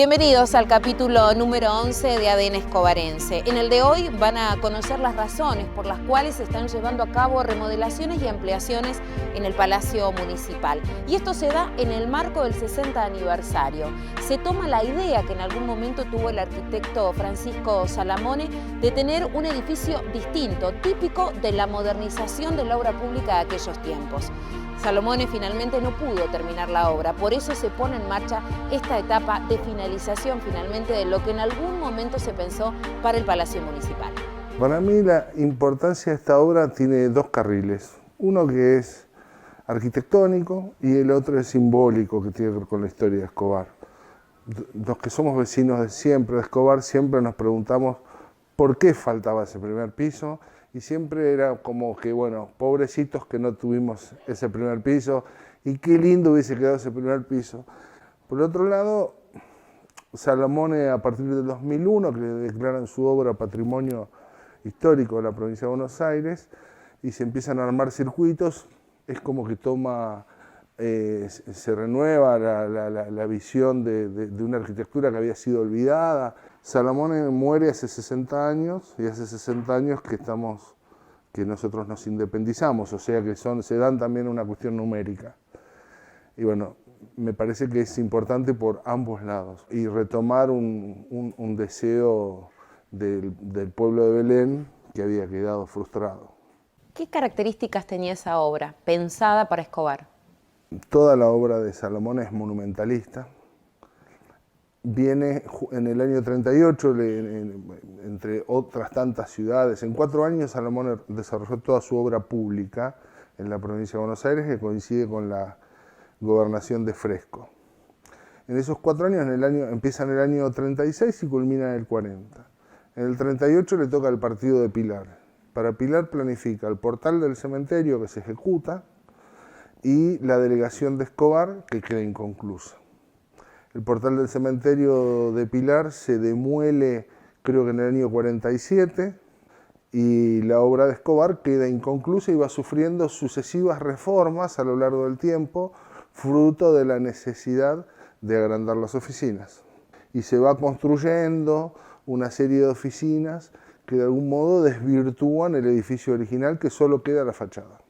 Bienvenidos al capítulo número 11 de ADN Escobarense. En el de hoy van a conocer las razones por las cuales se están llevando a cabo remodelaciones y ampliaciones en el Palacio Municipal. Y esto se da en el marco del 60 aniversario. Se toma la idea que en algún momento tuvo el arquitecto Francisco Salamone de tener un edificio distinto, típico de la modernización de la obra pública de aquellos tiempos. Salamone finalmente no pudo terminar la obra, por eso se pone en marcha esta etapa de finalización finalmente de lo que en algún momento se pensó para el Palacio Municipal. Para mí la importancia de esta obra tiene dos carriles, uno que es arquitectónico y el otro es simbólico, que tiene que ver con la historia de Escobar. Los que somos vecinos de siempre de Escobar siempre nos preguntamos por qué faltaba ese primer piso. Y siempre era como que, bueno, pobrecitos que no tuvimos ese primer piso, y qué lindo hubiese quedado ese primer piso. Por otro lado, Salamone, a partir del 2001, que declaran su obra Patrimonio Histórico de la provincia de Buenos Aires, y se empiezan a armar circuitos, es como que toma, se renueva la visión de una arquitectura que había sido olvidada. Salamone muere hace 60 años, y hace 60 años que nosotros nos independizamos, o sea que se dan también una cuestión numérica. Y bueno, me parece que es importante por ambos lados, y retomar un deseo del pueblo de Belén que había quedado frustrado. ¿Qué características tenía esa obra pensada para Escobar? Toda la obra de Salamone es monumentalista. Viene en el año 38, entre otras tantas ciudades. En 4 años Salamone desarrolló toda su obra pública en la provincia de Buenos Aires, que coincide con la gobernación de Fresco. En esos 4 años, empieza en el año 36 y culmina en el 40. En el 38 le toca al partido de Pilar. Para Pilar planifica el portal del cementerio, que se ejecuta, y la delegación de Escobar, que queda inconclusa. El portal del cementerio de Pilar se demuele, creo que en el año 47, y la obra de Escobar queda inconclusa y va sufriendo sucesivas reformas a lo largo del tiempo, fruto de la necesidad de agrandar las oficinas. Y se va construyendo una serie de oficinas que de algún modo desvirtúan el edificio original, que solo queda la fachada.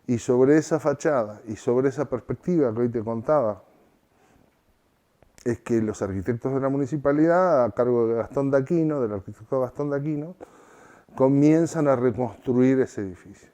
Y sobre esa fachada y sobre esa perspectiva que hoy te contaba, es que los arquitectos de la municipalidad, a cargo de Gastón D'Aquino, del arquitecto Gastón D'Aquino, comienzan a reconstruir ese edificio.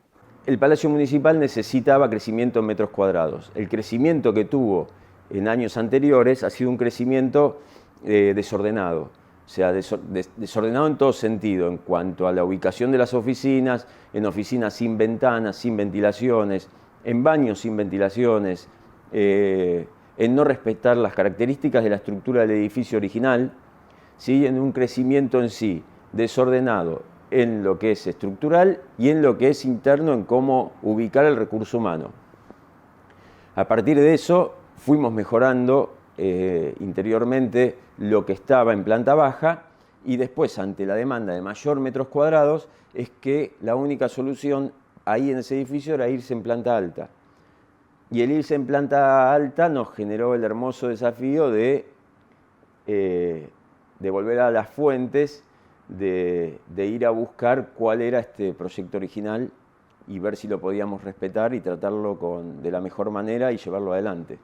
El Palacio Municipal necesitaba crecimiento en metros cuadrados. El crecimiento que tuvo en años anteriores ha sido un crecimiento desordenado. O sea, desordenado en todo sentido, en cuanto a la ubicación de las oficinas, en oficinas sin ventanas, sin ventilaciones, en baños sin ventilaciones, en no respetar las características de la estructura del edificio original, ¿sí? En un crecimiento en sí desordenado en lo que es estructural y en lo que es interno, en cómo ubicar el recurso humano. A partir de eso fuimos mejorando interiormente lo que estaba en planta baja, y después, ante la demanda de mayor metros cuadrados, es que la única solución ahí en ese edificio era irse en planta alta. Y el irse en planta alta nos generó el hermoso desafío de volver a las fuentes, de ir a buscar cuál era este proyecto original y ver si lo podíamos respetar y tratarlo de la mejor manera y llevarlo adelante.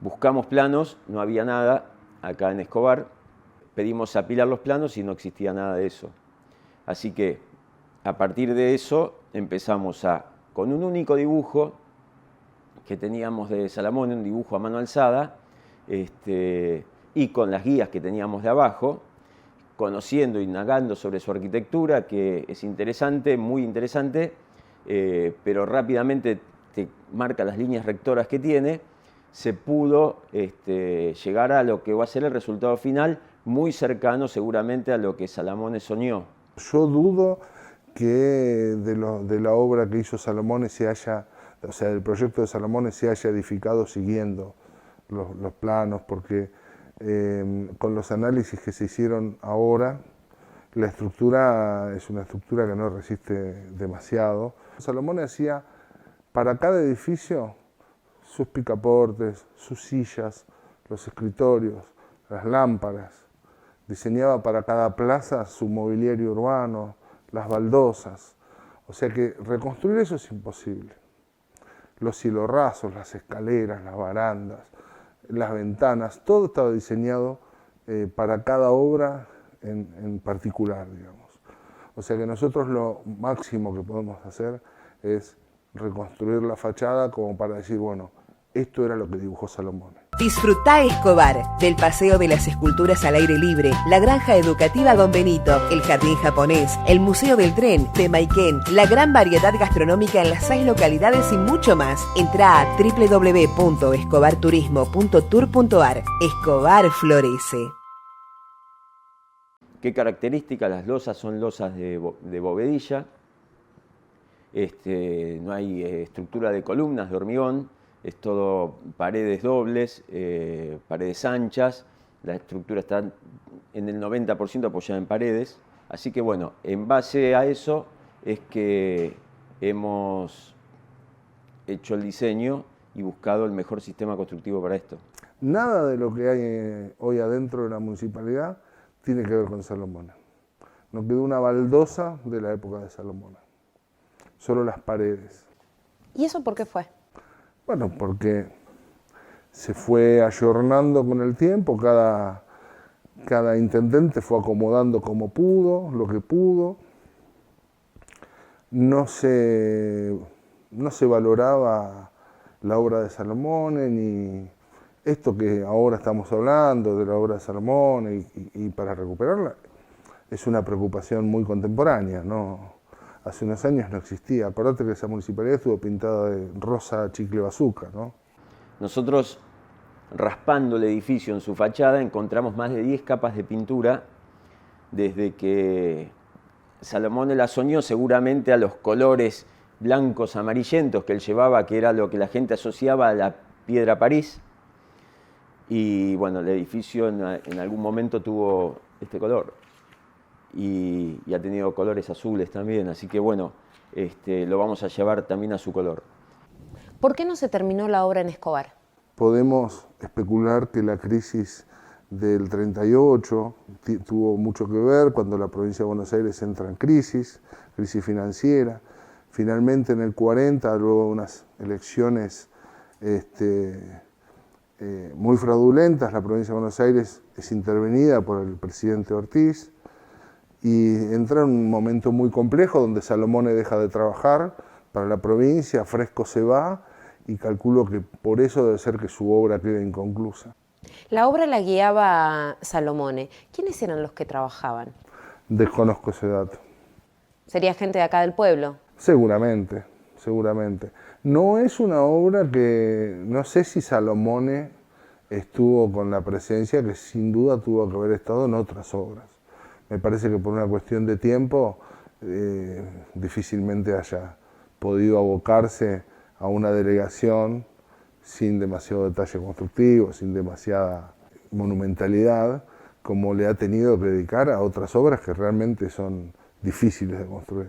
Buscamos planos, no había nada acá en Escobar, pedimos apilar los planos y no existía nada de eso. Así que a partir de eso empezamos con un único dibujo que teníamos de Salamone, un dibujo a mano alzada, y con las guías que teníamos de abajo, conociendo, indagando sobre su arquitectura, que es interesante, muy interesante, pero rápidamente te marca las líneas rectoras que tiene. Se pudo llegar a lo que va a ser el resultado final, muy cercano seguramente a lo que Salamone soñó. Yo dudo que de la obra que hizo Salamone el proyecto de Salamone se haya edificado siguiendo los planos, porque con los análisis que se hicieron ahora, la estructura es una estructura que no resiste demasiado. Salamone hacía para cada edificio sus picaportes, sus sillas, los escritorios, las lámparas, diseñaba para cada plaza su mobiliario urbano, las baldosas. O sea que reconstruir eso es imposible. Los cielorrazos, las escaleras, las barandas, las ventanas, todo estaba diseñado para cada obra en particular, digamos. O sea que nosotros lo máximo que podemos hacer es reconstruir la fachada como para decir, bueno, esto era lo que dibujó Salomone. Disfrutá Escobar, del Paseo de las Esculturas al aire libre, la Granja Educativa Don Benito, el Jardín Japonés, el Museo del Tren, Temaiken, la gran variedad gastronómica en las 6 localidades y mucho más. Entrá a www.escobarturismo.tour.ar. Escobar florece. ¿Qué características? Las losas son losas de bovedilla, no hay estructura de columnas de hormigón, es todo paredes dobles, paredes anchas, la estructura está en el 90% apoyada en paredes, así que bueno, en base a eso es que hemos hecho el diseño y buscado el mejor sistema constructivo para esto. Nada de lo que hay hoy adentro de la municipalidad tiene que ver con Salomone. No quedó una baldosa de la época de Salomone, solo las paredes. ¿Y eso por qué fue? Bueno, porque se fue ayornando con el tiempo, cada intendente fue acomodando como pudo, lo que pudo. No se valoraba la obra de Salomone, ni esto que ahora estamos hablando de la obra de Salomone, y para recuperarla es una preocupación muy contemporánea, ¿no? Hace unos años no existía. Acordate que esa municipalidad estuvo pintada de rosa chicle bazooka, ¿no? Nosotros, raspando el edificio en su fachada, encontramos más de 10 capas de pintura desde que Salomone la soñó, seguramente a los colores blancos amarillentos que él llevaba, que era lo que la gente asociaba a la piedra París. Y bueno, el edificio en algún momento tuvo este color. Y ha tenido colores azules también, así que bueno, lo vamos a llevar también a su color. ¿Por qué no se terminó la obra en Escobar? Podemos especular que la crisis del 38 tuvo mucho que ver cuando la provincia de Buenos Aires entra en crisis financiera. Finalmente en el 40, luego de unas elecciones muy fraudulentas, la provincia de Buenos Aires es intervenida por el presidente Ortiz, y entra en un momento muy complejo donde Salomone deja de trabajar para la provincia, Fresco se va, y calculo que por eso debe ser que su obra queda inconclusa. La obra la guiaba Salomone. ¿Quiénes eran los que trabajaban? Desconozco ese dato. ¿Sería gente de acá del pueblo? Seguramente, seguramente. No es una obra que, no sé si Salomone estuvo con la presencia, que sin duda tuvo que haber estado en otras obras. Me parece que por una cuestión de tiempo difícilmente haya podido abocarse a una delegación sin demasiado detalle constructivo, sin demasiada monumentalidad, como le ha tenido que dedicar a otras obras que realmente son difíciles de construir.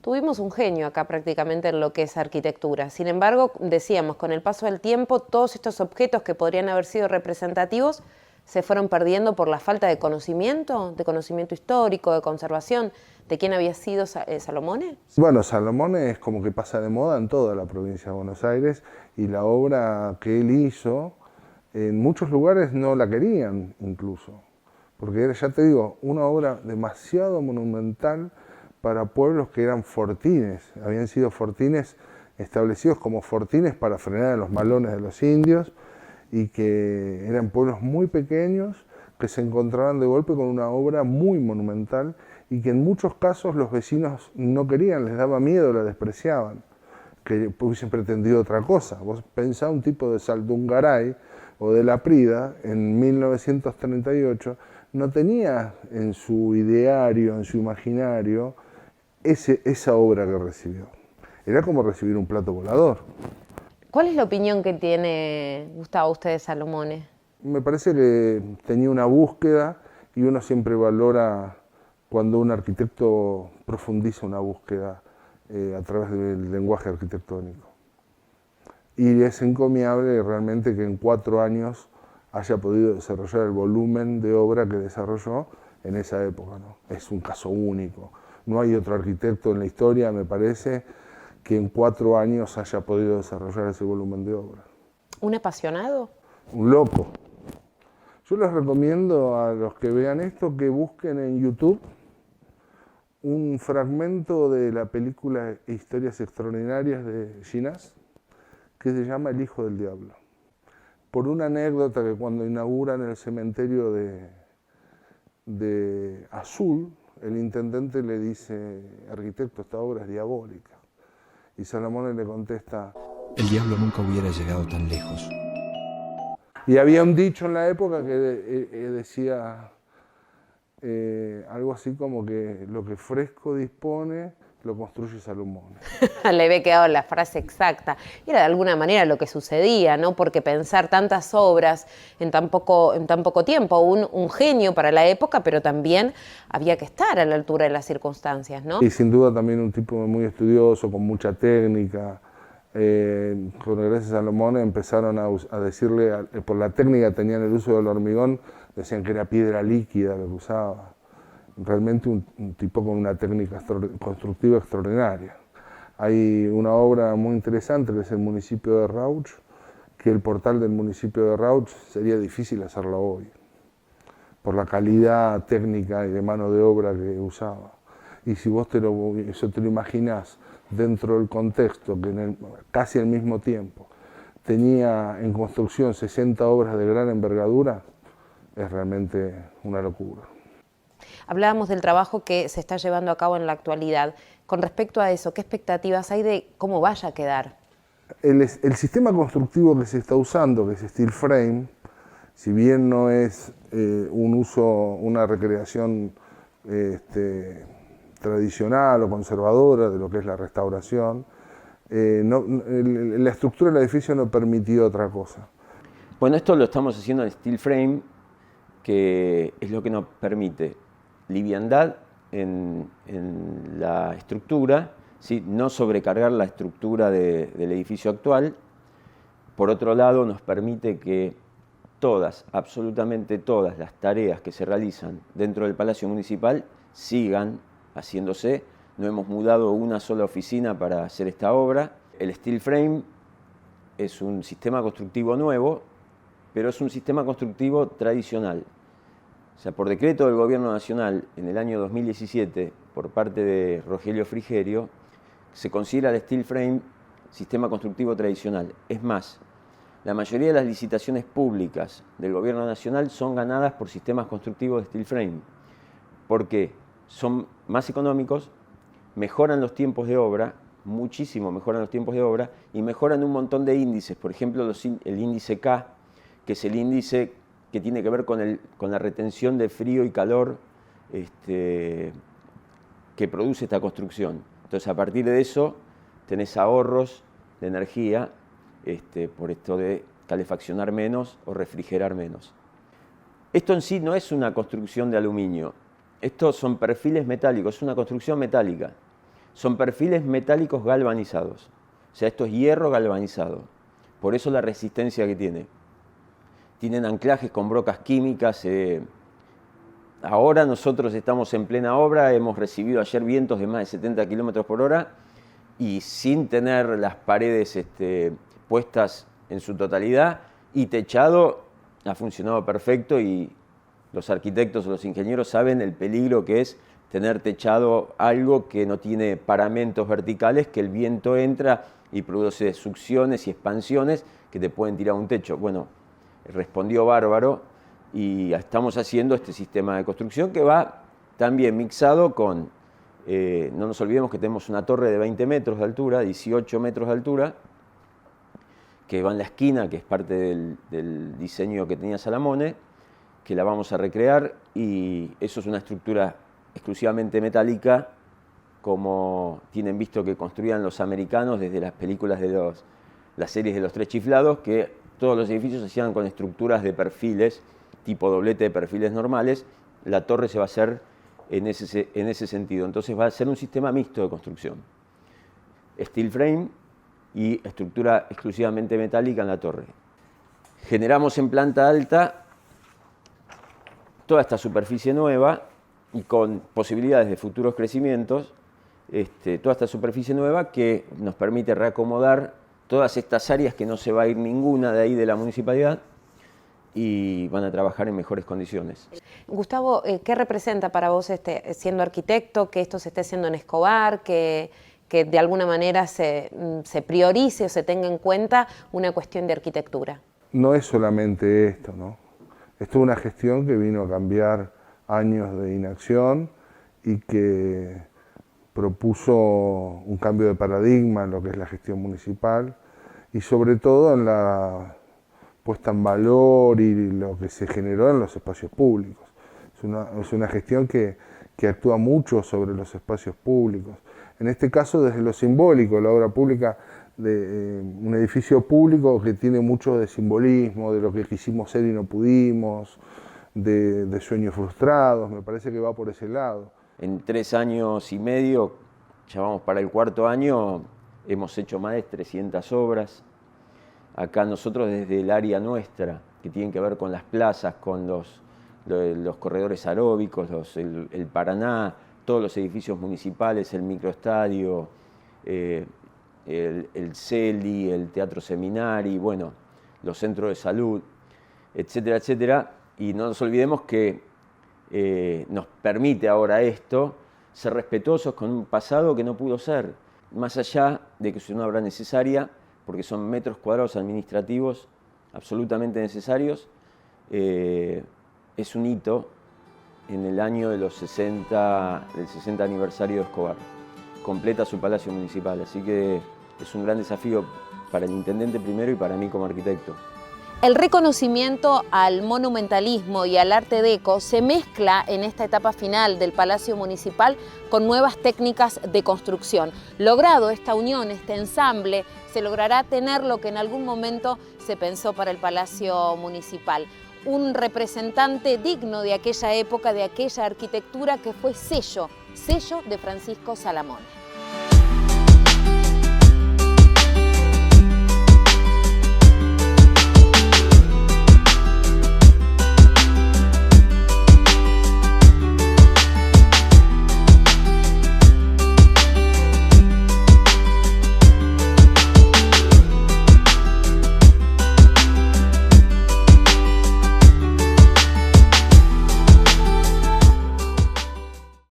Tuvimos un genio acá prácticamente en lo que es arquitectura. Sin embargo, decíamos, con el paso del tiempo, todos estos objetos que podrían haber sido representativos se fueron perdiendo por la falta de conocimiento histórico, de conservación, de quién había sido Salomone. Bueno, Salomone es como que pasa de moda en toda la provincia de Buenos Aires, y la obra que él hizo, en muchos lugares no la querían incluso, porque era, ya te digo, una obra demasiado monumental para pueblos que eran fortines, habían sido fortines establecidos como fortines para frenar a los malones de los indios, y que eran pueblos muy pequeños que se encontraban de golpe con una obra muy monumental, y que en muchos casos los vecinos no querían, les daba miedo, la despreciaban, que hubiesen pretendido otra cosa. Vos pensá un tipo de Saldungaray o de Laprida en 1938, no tenía en su ideario, en su imaginario, esa obra que recibió. Era como recibir un plato volador. ¿Cuál es la opinión que tiene, Gustavo, usted de Salomone? Me parece que tenía una búsqueda, y uno siempre valora cuando un arquitecto profundiza una búsqueda a través del lenguaje arquitectónico. Y es encomiable realmente que en 4 años haya podido desarrollar el volumen de obra que desarrolló en esa época, ¿no? Es un caso único. No hay otro arquitecto en la historia, me parece, que en 4 años haya podido desarrollar ese volumen de obra. ¿Un apasionado? Un loco. Yo les recomiendo a los que vean esto que busquen en YouTube un fragmento de la película Historias Extraordinarias de Ginás, que se llama El Hijo del Diablo. Por una anécdota que cuando inauguran el cementerio de Azul, el intendente le dice: arquitecto, esta obra es diabólica. Y Salomone le contesta: el diablo nunca hubiera llegado tan lejos. Y había un dicho en la época que decía algo así como que lo que Fresco dispone lo construye Salomone. Le había quedado la frase exacta. Y era de alguna manera lo que sucedía, ¿no? Porque pensar tantas obras en tan poco tiempo, un genio para la época, pero también había que estar a la altura de las circunstancias, ¿no? Y sin duda también un tipo muy estudioso, con mucha técnica. Gracias a Salomone empezaron a decirle, por la técnica tenían el uso del hormigón, decían que era piedra líquida lo que usaba. Realmente un tipo con una técnica constructiva extraordinaria. Hay una obra muy interesante que es el municipio de Rauch, que el portal del municipio de Rauch sería difícil hacerlo hoy, por la calidad técnica y de mano de obra que usaba. Y si vos te lo imaginás dentro del contexto, que casi al mismo tiempo tenía en construcción 60 obras de gran envergadura, es realmente una locura. Hablábamos del trabajo que se está llevando a cabo en la actualidad. Con respecto a eso, ¿qué expectativas hay de cómo vaya a quedar? El sistema constructivo que se está usando, que es steel frame, si bien no es una recreación tradicional o conservadora de lo que es la restauración, la estructura del edificio no permitió otra cosa. Bueno, esto lo estamos haciendo en steel frame, que es lo que nos permite liviandad en la estructura, ¿sí? No sobrecargar la estructura del edificio actual. Por otro lado, nos permite que absolutamente todas las tareas que se realizan dentro del Palacio Municipal sigan haciéndose. No hemos mudado una sola oficina para hacer esta obra. El steel frame es un sistema constructivo nuevo, pero es un sistema constructivo tradicional. O sea, por decreto del Gobierno Nacional en el año 2017, por parte de Rogelio Frigerio, se considera el steel frame sistema constructivo tradicional. Es más, la mayoría de las licitaciones públicas del Gobierno Nacional son ganadas por sistemas constructivos de steel frame, porque son más económicos, mejoran los tiempos de obra, muchísimo mejoran los tiempos de obra, y mejoran un montón de índices. Por ejemplo, el índice K, que es el índice que tiene que ver con la retención de frío y calor que produce esta construcción. Entonces, a partir de eso, tenés ahorros de energía por esto de calefaccionar menos o refrigerar menos. Esto en sí no es una construcción de aluminio. Estos son perfiles metálicos, es una construcción metálica. Son perfiles metálicos galvanizados. O sea, esto es hierro galvanizado. Por eso la resistencia que tiene. Tienen anclajes con brocas químicas. Ahora nosotros estamos en plena obra, hemos recibido ayer vientos de más de 70 kilómetros por hora y sin tener las paredes puestas en su totalidad y techado, ha funcionado perfecto, y los arquitectos o los ingenieros saben el peligro que es tener techado algo que no tiene paramentos verticales, que el viento entra y produce succiones y expansiones que te pueden tirar un techo. Bueno, respondió bárbaro y estamos haciendo este sistema de construcción que va también mixado con, no nos olvidemos que tenemos una torre de 20 metros de altura, 18 metros de altura, que va en la esquina, que es parte del diseño que tenía Salomone, que la vamos a recrear, y eso es una estructura exclusivamente metálica, como tienen visto que construían los americanos desde las películas de las series de los Tres Chiflados, que todos los edificios se hacían con estructuras de perfiles, tipo doblete de perfiles normales. La torre se va a hacer en ese sentido. Entonces va a ser un sistema mixto de construcción. Steel frame y estructura exclusivamente metálica en la torre. generamos en planta alta toda esta superficie nueva y con posibilidades de futuros crecimientos, toda esta superficie nueva que nos permite reacomodar todas estas áreas que no se va a ir ninguna de ahí de la municipalidad y van a trabajar en mejores condiciones. Gustavo, ¿qué representa para vos siendo arquitecto que esto se esté haciendo en Escobar, que de alguna manera se priorice o se tenga en cuenta una cuestión de arquitectura? No es solamente esto, ¿no? Esto es una gestión que vino a cambiar años de inacción y que propuso un cambio de paradigma en lo que es la gestión municipal y sobre todo en la puesta en valor y lo que se generó en los espacios públicos. Es una gestión que actúa mucho sobre los espacios públicos. En este caso desde lo simbólico, la obra pública de un edificio público que tiene mucho de simbolismo, de lo que quisimos ser y no pudimos, de sueños frustrados, me parece que va por ese lado. En 3 años y medio, ya vamos para el 4.º año, hemos hecho más de 300 obras. Acá nosotros desde el área nuestra, que tienen que ver con las plazas, con los corredores aeróbicos, el Paraná, todos los edificios municipales, el microestadio, el CELI, el Teatro Seminari, bueno, los centros de salud, etcétera, etcétera. Y no nos olvidemos que nos permite ahora esto ser respetuosos con un pasado que no pudo ser, más allá de que es una obra necesaria, porque son metros cuadrados administrativos absolutamente necesarios. Es un hito en el año de del 60 aniversario de Escobar. Completa su palacio municipal, así que es un gran desafío para el intendente primero y para mí como arquitecto. El reconocimiento al monumentalismo y al arte deco se mezcla en esta etapa final del Palacio Municipal con nuevas técnicas de construcción. Logrado esta unión, este ensamble, se logrará tener lo que en algún momento se pensó para el Palacio Municipal. Un representante digno de aquella época, de aquella arquitectura que fue sello de Francisco Salamone.